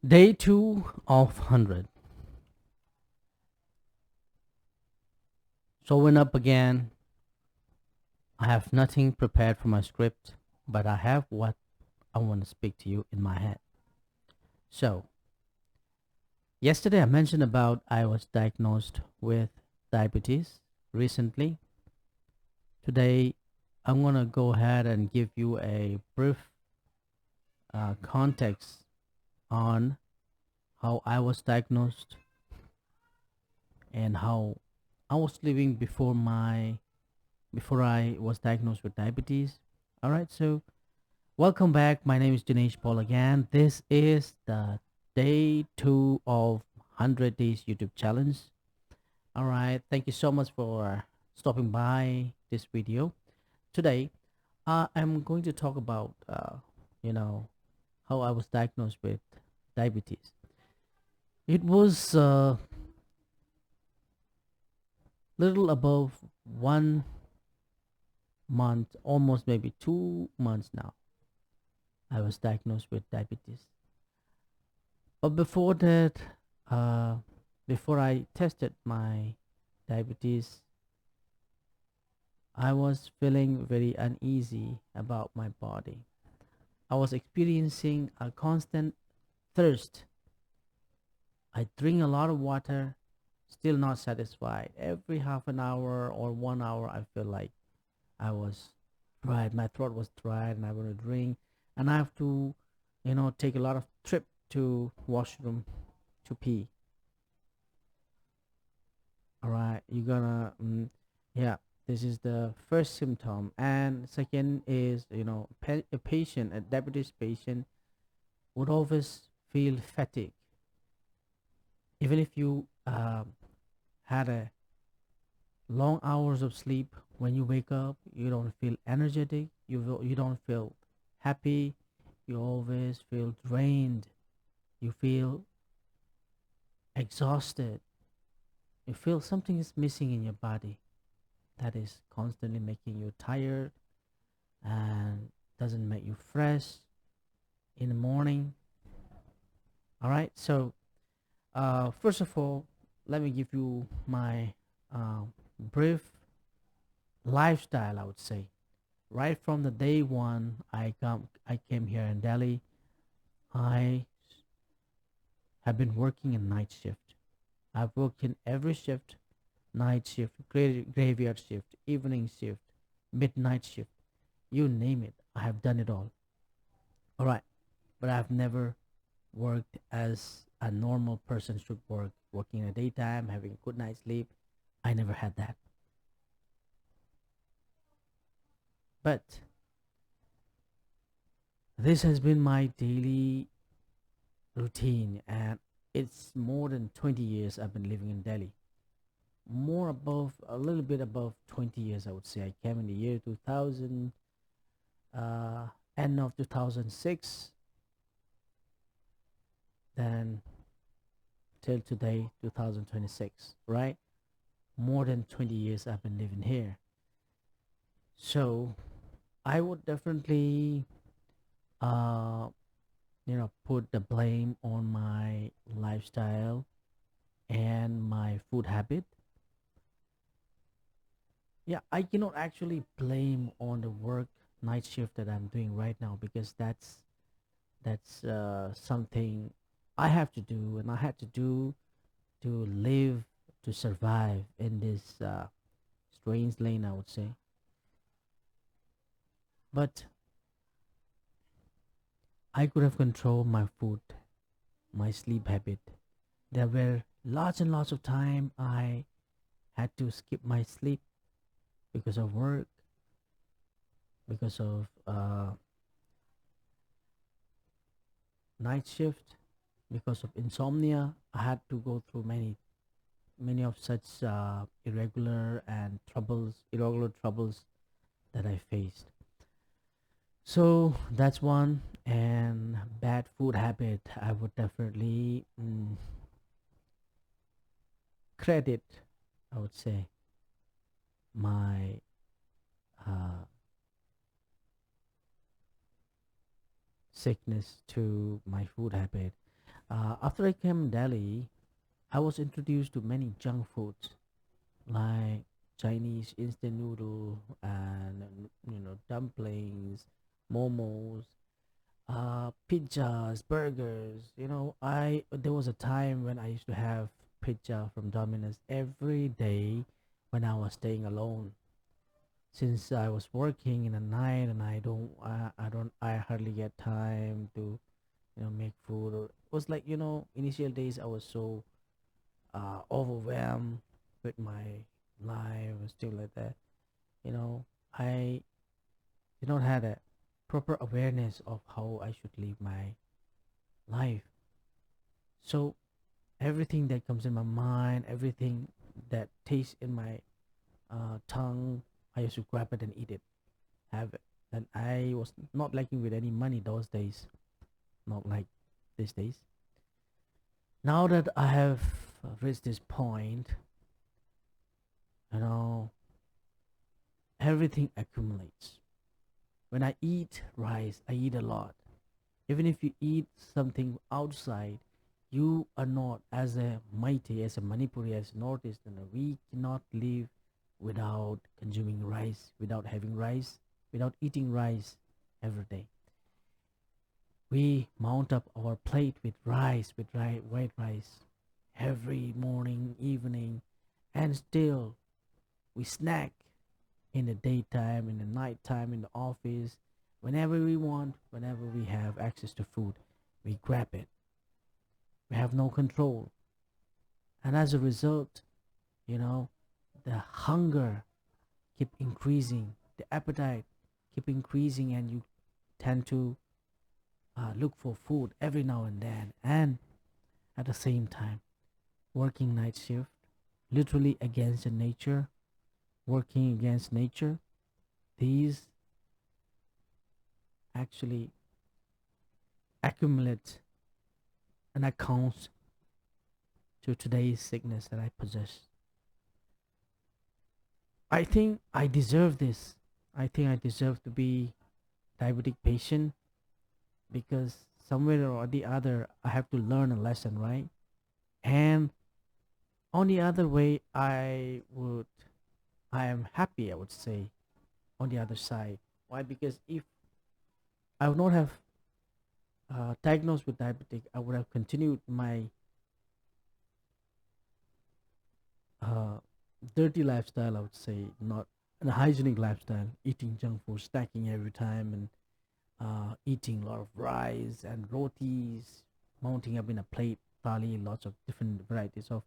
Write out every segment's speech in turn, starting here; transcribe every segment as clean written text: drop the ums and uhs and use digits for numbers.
Day 2 of 100. Showing up again. I have nothing prepared for my script, but I have what I want to speak to you in my head. So, yesterday I mentioned about I was diagnosed with diabetes recently. Today, I'm going to go ahead and give you a brief context on how I was diagnosed and how I was living before I was diagnosed with diabetes. All right, so welcome back. My name is Dinesh Paul again. This is the day 2 of 100 Days YouTube Challenge. All right, thank you so much for stopping by this video. Today, I'm going to talk about, you know, how I was diagnosed with diabetes. It was little above 1 month, almost maybe 2 months now. I was diagnosed with diabetes. But before that, uh, before I tested my diabetes, I was feeling very uneasy about my body. I was experiencing a constant thirst. I drink a lot of water, still not satisfied. Every half an hour or 1 hour, I feel like I was dried. My throat was dried, and I want to drink, and I have to, take a lot of trip to washroom to pee. All right, you're gonna yeah, this is the first symptom. And second is, a patient, a diabetes patient, would always feel fatigue. Even if you had a long hours of sleep, when you wake up you don't feel energetic, you don't feel happy, you always feel drained, you feel exhausted, you feel something is missing in your body, that is constantly making you tired and doesn't make you fresh in the morning. All right, so first of all, let me give you my brief lifestyle, I would say. Right from the day one I came here in Delhi, I have been working in night shift. I've worked in every shift: night shift, graveyard shift, evening shift, midnight shift, you name it. I have done it all. All right, but I've never worked as a normal person should work, working in the daytime, having a good night's sleep. I never had that. But this has been my daily routine, and it's more than 20 years I've been living in Delhi. More above, a little bit above 20 years, I would say. I came in the year 2000, uh, end of 2006, then till today, 2026, right? More than 20 years I've been living here. So I would definitely, uh, put the blame on my lifestyle and my food habit. Yeah, I cannot actually blame on the work night shift that I'm doing right now, because that's something I have to do, and I had to do to live, to survive in this strange lane, I would say. But I could have controlled my food, my sleep habit. There were lots and lots of time I had to skip my sleep because of work, because of night shift, because of insomnia. I had to go through many of such irregular troubles that I faced. So that's one. And bad food habit, I would definitely credit, I would say, my uh, sickness to my food habit. After I came in Delhi, I was introduced to many junk foods like Chinese instant noodle and dumplings, momos, pizzas, burgers. I there was a time when I used to have pizza from Domino's every day when I was staying alone. Since I was working in the night and I hardly get time to make food. Or it was like initial days I was so overwhelmed with my life and stuff like that. You know, I did not have a proper awareness of how I should live my life. So everything that comes in my mind, everything that tastes in my tongue, I used to grab it and eat it, have it. And I was not lacking with any money those days, not like these days. Now that I have reached this point, you know, everything accumulates. When I eat rice, I eat a lot. Even if you eat something outside, you are not as a Meitei, as a Manipuri, as Northeastern. We cannot live without consuming rice, without having rice, without eating rice every day. We mount up our plate with rice, with white rice, every morning, evening, and still we snack in the daytime, in the nighttime, in the office, whenever we want, whenever we have access to food, we grab it. We have no control. And as a result, you know, the hunger keep increasing, the appetite keep increasing, and you tend to look for food every now and then. And at the same time, working night shift, literally against the nature, working against nature, these actually accumulate and accounts to today's sickness that I possess. I think I deserve this. I think I deserve to be diabetic patient because somewhere or the other I have to learn a lesson, right? And on the other way, I am happy, I would say, on the other side. Why? Because if I would not have diagnosed with diabetic, I would have continued my uh, dirty lifestyle, I would say, not a hygienic lifestyle, eating junk food, snacking every time, and eating a lot of rice and rotis, mounting up in a plate, thali, lots of different varieties of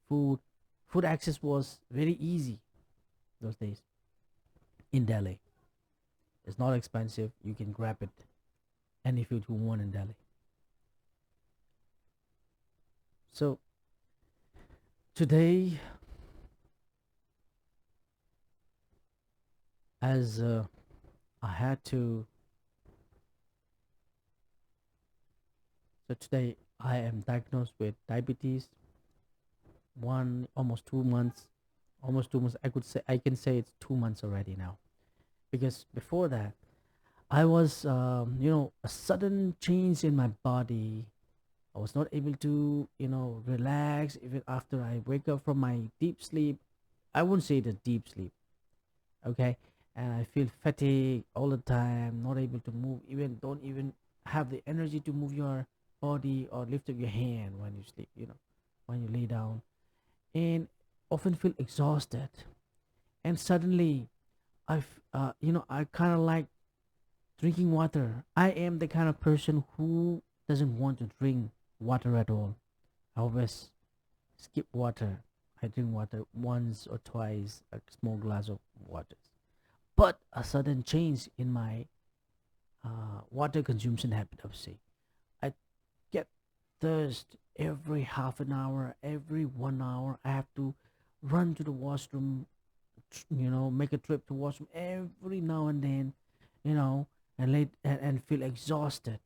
food. Food access was very easy those days in Delhi. It's not expensive. You can grab it any food you want in Delhi. So today, as I had to, so today I am diagnosed with diabetes. One almost 2 months, almost 2 months. I can say it's 2 months already now. Because before that, I was a sudden change in my body. I was not able to relax even after I wake up from my deep sleep. I wouldn't say it a deep sleep, okay? And I feel fatigue all the time, not able to move, even don't even have the energy to move your body or lift up your hand when you sleep, when you lay down, and often feel exhausted. And suddenly, I kind of like drinking water. I am the kind of person who doesn't want to drink water at all. I always skip water. I drink water once or twice, a small glass of water. But a sudden change in my water consumption habit, I would say. I get thirst every half an hour, every 1 hour. I have to run to the washroom, make a trip to washroom every now and then, you know, and feel exhausted.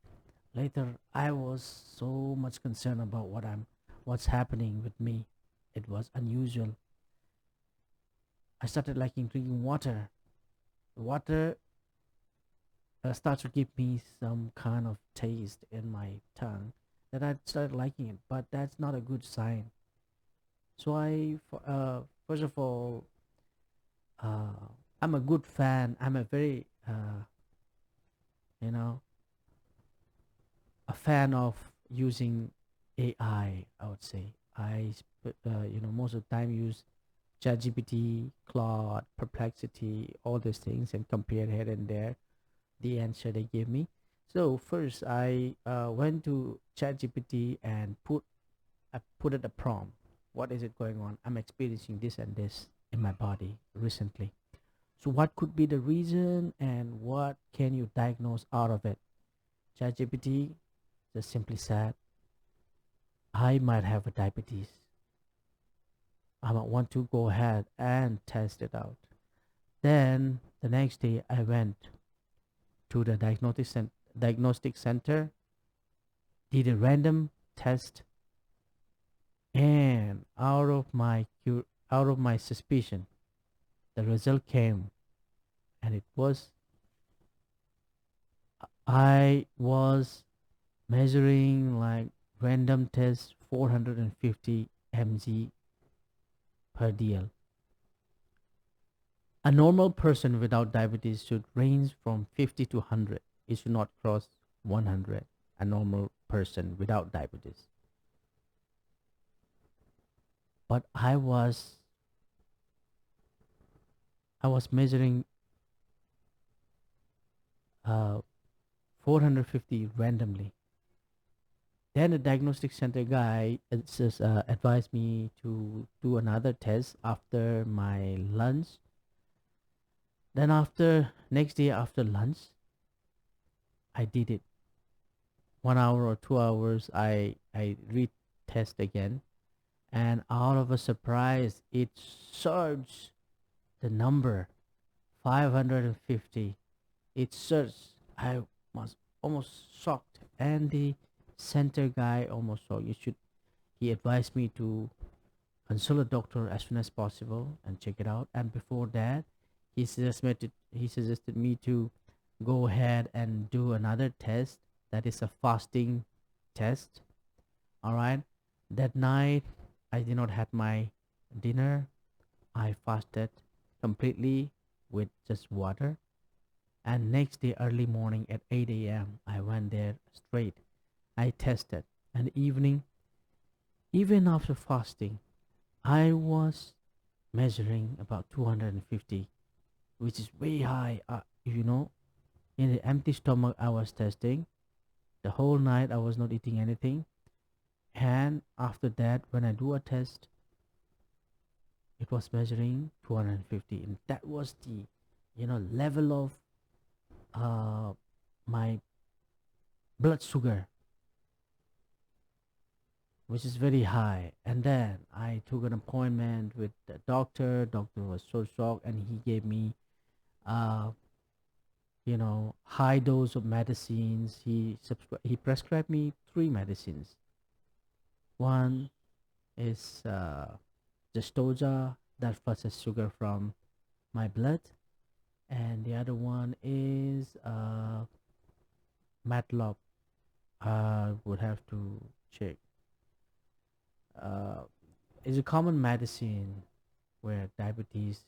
Later, I was so much concerned about what's happening with me. It was unusual. I started liking drinking water. Water starts to give me some kind of taste in my tongue. that I started liking it, but that's not a good sign. So first of all, uh, I'm a good fan. I'm a very, you know, a fan of using AI. I would say most of the time use ChatGPT, Claude, Perplexity, all these things, and compare here and there the answer they give me. So first, I went to ChatGPT and put it a prompt. What is it going on? I'm experiencing this and this in my body recently. So what could be the reason, and what can you diagnose out of it? ChatGPT just simply said, I might have a diabetes. I might want to go ahead and test it out. Then the next day, I went to the diagnostic center, did a random test, and out of my suspicion, the result came, and it was I was measuring like random test 450 mg per dl. A normal person without diabetes should range from 50 to 100. It should not cross 100. A normal person without diabetes. But I was measuring uh, 450 randomly. Then the diagnostic center guy just advised me to do another test after my lunch. Then after next day after lunch, I did it. 1 hour or 2 hours, I retest again, and out of a surprise, it surged the number 550. It surged. I was almost shocked, and the center guy almost shocked. He advised me to consult a doctor as soon as possible and check it out. And before that, he suggested me to go ahead and do another test, that is a fasting test. All right. That night, I did not have my dinner. I fasted completely with just water. And next day, early morning at 8 a.m., I went there straight. I tested. And evening, even after fasting, I was measuring about 250, which is way high. In the empty stomach, I was testing. The whole night, I was not eating anything. And after that, when I do a test, it was measuring 250. And that was the, level of my blood sugar, which is very high. And then I took an appointment with the doctor. Doctor was so shocked, and he gave me uh, high dose of medicines. He prescribed me three medicines. One is Gestoja, that flushes sugar from my blood, and the other one is Matlock. I would have to check. Uh, it's a common medicine where diabetes,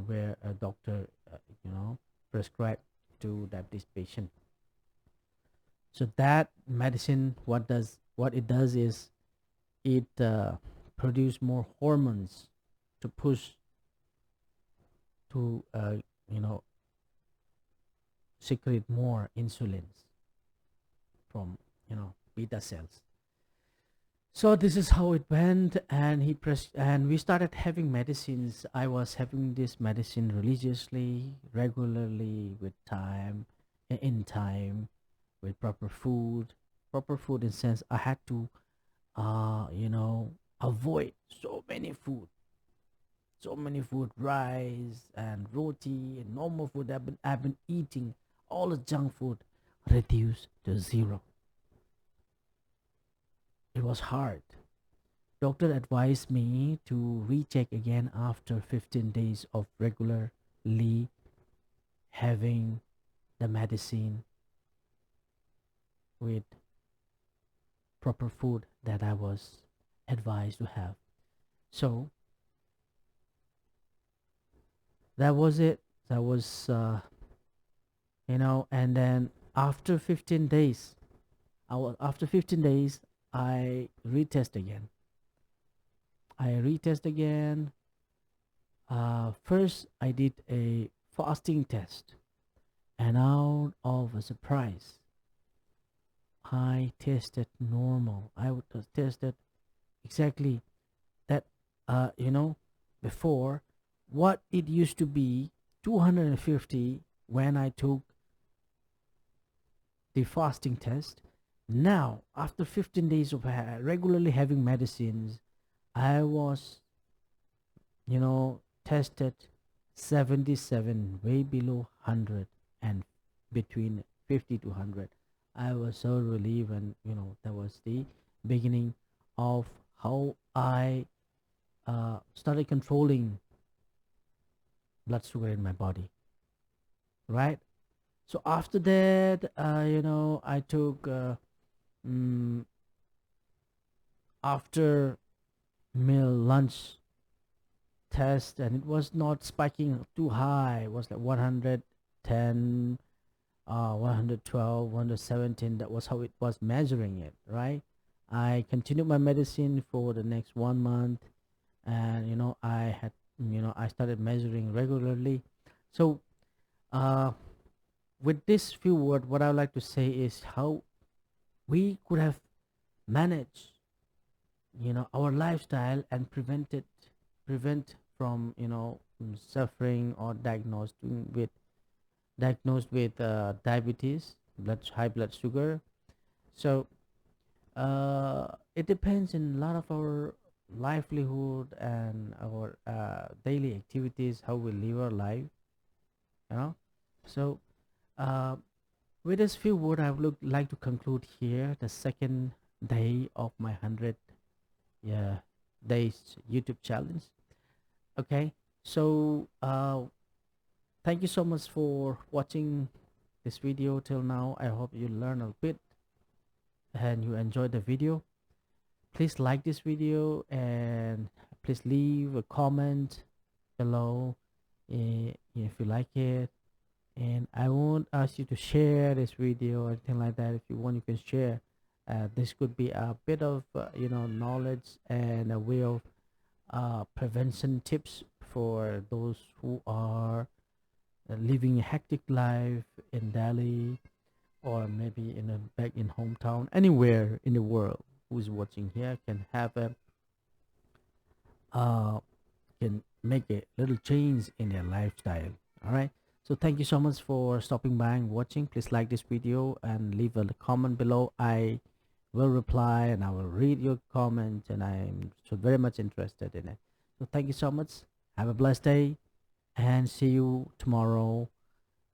where a doctor, you know, prescribe to diabetes patient. So that medicine, what it does is it produce more hormones to push to you know secrete more insulins from beta cells. So this is how it went, and we started having medicines. I was having this medicine religiously, regularly, with time, in time, with proper food in sense I had to avoid so many food, rice and roti and normal food. I've been eating all the junk food, reduced to zero. It was hard. Doctor advised me to recheck again after 15 days of regularly having the medicine with proper food that I was advised to have. So that was it. That was, and then after 15 days, after 15 days, I retest again. I retest again. First, I did a fasting test, and out of a surprise, I tested normal. I would tested exactly that. Uh, you know, before what it used to be 250 when I took the fasting test. Now, after 15 days of regularly having medicines, I was, tested 77, way below 100, and between 50 to 100. I was so relieved, and that was the beginning of how I started controlling blood sugar in my body, right? So after that, I took mm, after meal lunch test, and it was not spiking too high. It was like 110, 112, 117. That was how it was measuring it, right? I continued my medicine for the next 1 month, and I started measuring regularly. So, uh, with this few word, what I would like to say is how we could have managed, our lifestyle and prevent from suffering or diagnosed with diabetes, high blood sugar. So it depends in a lot of our livelihood and our daily activities, how we live our life, you know. So uh, with this few word, I would like to conclude here the second day of my 100, yeah, days YouTube challenge. Okay, so thank you so much for watching this video till now. I hope you learn a bit and you enjoyed the video. Please like this video and please leave a comment below if you like it. And I won't ask you to share this video or anything like that. If you want, you can share. This could be a bit of knowledge and a way of prevention tips for those who are living a hectic life in Delhi, or maybe back in hometown, anywhere in the world who's watching here can have a uh, can make a little change in their lifestyle. All right. So thank you so much for stopping by and watching. Please like this video and leave a comment below. I will reply and I will read your comment, and I'm so very much interested in it. So thank you so much. Have a blessed day and see you tomorrow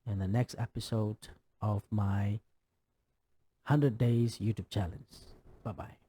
in the next episode of my 100 days YouTube challenge. Bye bye.